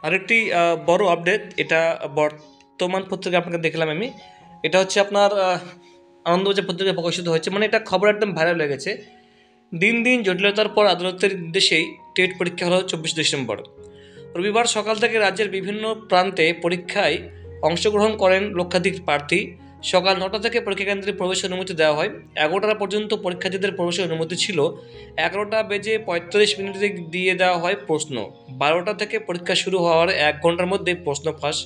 আরেকটি বড় আপডেট, এটা বর্তমান পত্রিকা আপনাকে দেখলাম আমি। এটা হচ্ছে আপনার আনন্দবাজার পত্রিকায় প্রকাশিত হয়েছে, মানে এটা খবর একদম ভাইরাল হয়ে গেছে। দিন দিন জটিলতার পর আদালতের নির্দেশেই টেট পরীক্ষা হলো 24 ডিসেম্বর। রবিবার সকাল থেকে রাজ্যের বিভিন্ন প্রান্তে পরীক্ষায় অংশগ্রহণ করেন লক্ষাধিক প্রার্থী। সকাল 9টা থেকে পরীক্ষা কেন্দ্রে প্রবেশের অনুমতি দেওয়া হয়। 11টা পর্যন্ত পরীক্ষার্থীদের প্রবেশের অনুমতি ছিল। 11:45 দিয়ে দেওয়া হয় প্রশ্ন। 12টা থেকে পরীক্ষা শুরু হওয়ার 1 ঘন্টার মধ্যে প্রশ্ন ফাঁস,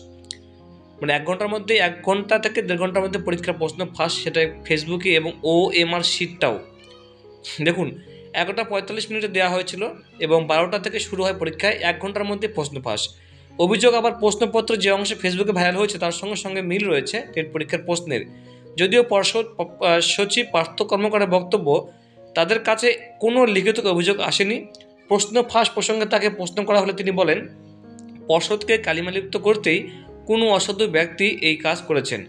মানে 1 ঘন্টার মধ্যে 1 ঘন্টা থেকে 1.5 ঘন্টার মধ্যে পরীক্ষার প্রশ্ন ফাঁস, সেটা ফেসবুকে এবং OMR শিটটাও দেখুন। 11:45 দেওয়া হয়েছিল এবং 12টা থেকে শুরু হয় পরীক্ষায়, 1 ঘন্টার মধ্যে প্রশ্ন ফাঁস। অভিযোগ, আবার প্রশ্নপত্র যে অংশে ফেসবুকে ভাইরাল হয়েছে তার সঙ্গে সঙ্গে মিল রয়েছে টেট পরীক্ষার প্রশ্নের। যদিও পর্ষদ সচিব পার্থ কর্মকারের বক্তব্য, তাদের কাছে কোনো লিখিত অভিযোগ আসেনি। প্রশ্ন ফাঁস প্রসঙ্গে তাকে প্রশ্ন করা হলে তিনি বলেন, পর্ষদকে কালিমালিপ্ত করতেই কোনো অসাধু ব্যক্তি এই কাজ করেছেন।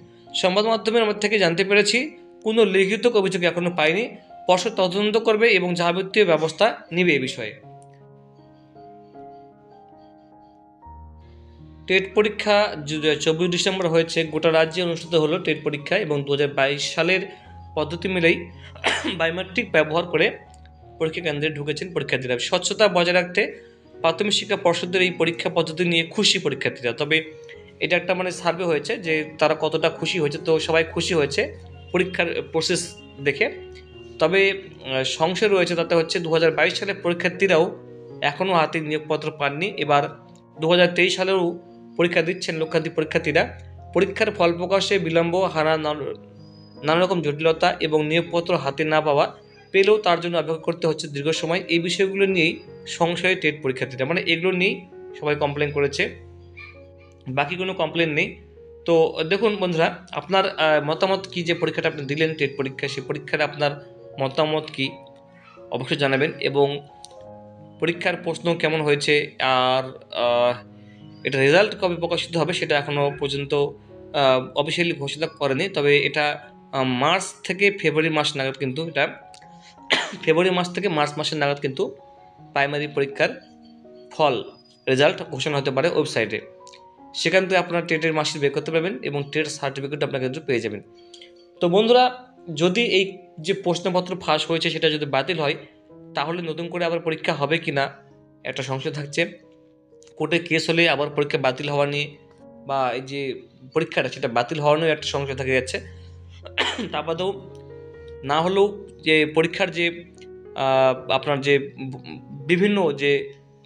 সংবাদ মাধ্যমের থেকে জানতে পেরেছি, কোনো লিখিত অভিযোগ এখনো পাইনি। পর্ষদ তদন্ত করবে এবং যাবতীয় ব্যবস্থা নিবে এ বিষয়ে। টেট পরীক্ষা 24 ডিসেম্বর হয়েছে, গোটা রাজ্যে অনুষ্ঠিত হলো টেট পরীক্ষা এবং 2022 সালের পদ্ধতি মিলেই বায়োমেট্রিক ব্যবহার করে পরীক্ষা কেন্দ্রে ঢুকেছেন পরীক্ষার্থীরা। স্বচ্ছতা বজায় রাখতে প্রাথমিক শিক্ষা পর্ষদের এই পরীক্ষা পদ্ধতি নিয়ে খুশি পরীক্ষার্থীরা। তবে এটা একটা মানে সার্ভে হয়েছে যে তারা কতটা খুশি হয়েছে, তো সবাই খুশি হয়েছে পরীক্ষার প্রসেস দেখে। তবে সংশয় রয়েছে, তাতে হচ্ছে 2022 সালে পরীক্ষার্থীরাও এখনও হাতে নিয়োগপত্র পাননি। এবার 2023 সালেও পরীক্ষা দিচ্ছেন লক্ষাধিক পরীক্ষার্থীরা। পরীক্ষার ফল প্রকাশে বিলম্ব, নানা রকম জটিলতা এবং নিয়োগপত্র হাতে না পাওয়া, পেলেও তার জন্য অপেক্ষা করতে হচ্ছে দীর্ঘ সময়। এই বিষয়গুলো নিয়েই সংশয়ে টেট পরীক্ষার্থীরা, মানে এগুলো নিয়েই সবাই কমপ্লেন করেছে, বাকি কোনো কমপ্লেন নেই। তো দেখুন বন্ধুরা, আপনার মতামত কি, যে পরীক্ষাটা আপনি দিলেন টেট পরীক্ষা, সেই পরীক্ষাটা আপনার মতামত কি অবশ্যই জানাবেন, এবং পরীক্ষার প্রশ্ন কেমন হয়েছে, আর এটা রেজাল্ট কবে প্রকাশিত হবে সেটা এখনও পর্যন্ত অফিসিয়ালি ঘোষণা করেনি। তবে এটা মার্চ থেকে ফেব্রুয়ারি মাস নাগাদ, কিন্তু এটা ফেব্রুয়ারি মাস থেকে মার্চ মাসের নাগাদ কিন্তু প্রাইমারি পরীক্ষার ফল রেজাল্ট ঘোষণা হতে পারে ওয়েবসাইটে। সেখান থেকে আপনারা টেটের মার্কশিট বের করতে পারবেন এবং টেট সার্টিফিকেট আপনারা কিন্তু পেয়ে যাবেন। তো বন্ধুরা, যদি এই যে প্রশ্নপত্র ফাঁস হয়েছে সেটা যদি বাতিল হয়, তাহলে নতুন করে আবার পরীক্ষা হবে কি না একটা সংশয় থাকছে। কোর্টে কেস হলে আবার পরীক্ষা বাতিল হওয়া নিয়ে, বা এই যে পরীক্ষাটা সেটা বাতিল হওয়া নিয়ে একটা সংশয় থেকে যাচ্ছে। তা বাদেও না হলেও যে পরীক্ষার যে আপনার যে বিভিন্ন যে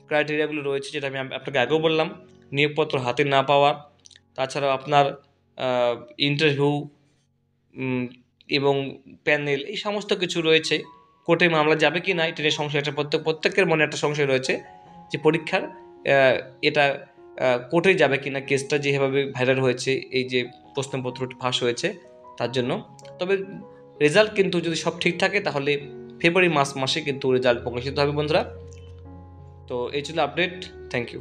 ক্রাইটেরিয়াগুলো রয়েছে, যেটা আমি আপনাকে আগেও বললাম, নিয়োগপত্র হাতে না পাওয়া, তাছাড়াও আপনার ইন্টারভিউ এবং প্যানেল, এই সমস্ত কিছু রয়েছে। কোর্টে মামলা যাবে কি না এটা নিয়ে সংশয়, একটা প্রত্যেকের মনে একটা সংশয় রয়েছে যে পরীক্ষার এটা কোর্টে যাবে কি না, কেসটা যেভাবে ভাইরাল হয়েছে, এই যে প্রশ্নপত্রটি ফাঁস হয়েছে তার জন্য। তবে রেজাল্ট কিন্তু যদি সব ঠিক থাকে তাহলে ফেব্রুয়ারি মাসে কিন্তু রেজাল্ট প্রকাশিত হবে বন্ধুরা। তো এই ছিল আপডেট। Thank you.